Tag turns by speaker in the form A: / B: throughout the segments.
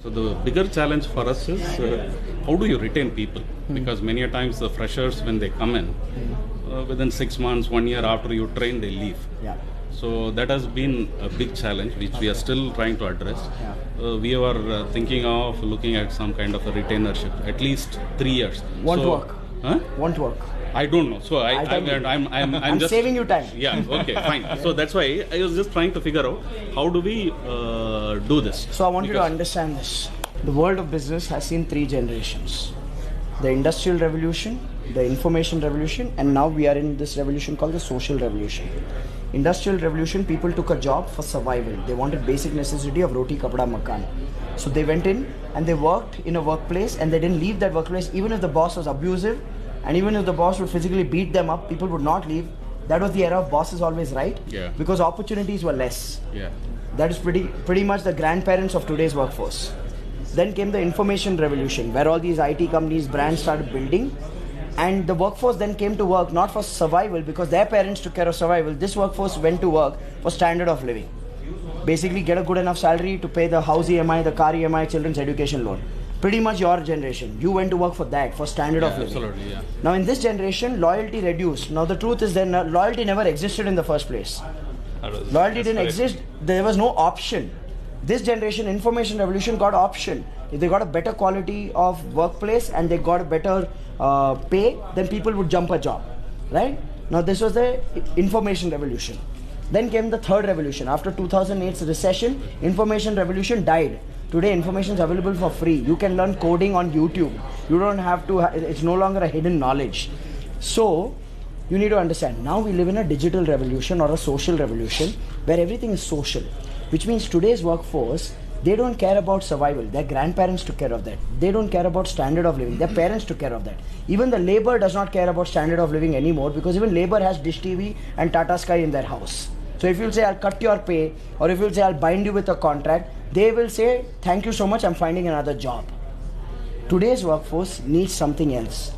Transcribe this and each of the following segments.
A: So the bigger challenge for us is how do you retain people? Because many a times the freshers, when they come in, within 6 months, 1 year after you train, they leave.
B: Yeah.
A: So that has been a big challenge which we are still trying to address. We are thinking of looking at some kind of a retainership, at least 3 years.
B: Won't work.
A: Huh?
B: Won't work.
A: I don't know. So I'm just
B: saving you time.
A: Yeah. Okay. Fine. So that's why I was just trying to figure out how do we do this.
B: So I want you to understand this. The world of business has seen 3 generations: the industrial revolution, the information revolution, and now we are in this revolution called the social revolution. Industrial revolution, people took a job for survival. They wanted basic necessity of roti, kapda, makan. So they went in and they worked in a workplace, and they didn't leave that workplace even if the boss was abusive, and even if the boss would physically beat them up, people would not leave. That was the era of boss is always right.
A: Yeah.
B: Because opportunities were less.
A: Yeah.
B: That is pretty much the grandparents of today's workforce. Then came the information revolution, where all these IT companies, brands started building, and the workforce then came to work not for survival because their parents took care of survival. This workforce went to work for standard of living. Basically get a good enough salary to pay the house EMI, the car EMI, children's education loan. Pretty much your generation. You went to work for that, for standard of living.
A: Absolutely, yeah.
B: Now in this generation, loyalty reduced. Now the truth is that loyalty never existed in the first place. Loyalty didn't exist. There was no option. This generation, information revolution, got option. If they got a better quality of workplace and they got a better pay, then people would jump a job, right? Now this was the information revolution. Then came the third revolution. After 2008's recession, information revolution died. Today information is available for free. You can learn coding on YouTube. You don't have to, it's no longer a hidden knowledge. So you need to understand, now we live in a digital revolution or a social revolution where everything is social, which means today's workforce, they don't care about survival. Their grandparents took care of that. They don't care about standard of living. Their parents took care of that. Even the labor does not care about standard of living anymore, because even labor has Dish TV and Tata Sky in their house. So if you'll say, I'll cut your pay, or if you'll say, I'll bind you with a contract, they will say, thank you so much, I'm finding another job. Today's workforce needs something else.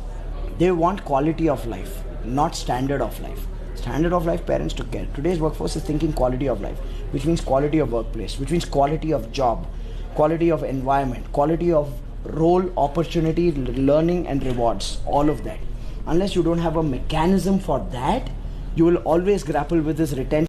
B: They want quality of life, not standard of life. Standard of life, parents took care. Today's workforce is thinking quality of life, which means quality of workplace, which means quality of job, quality of environment, quality of role, opportunity, learning and rewards, all of that. Unless you don't have a mechanism for that, you will always grapple with this retention.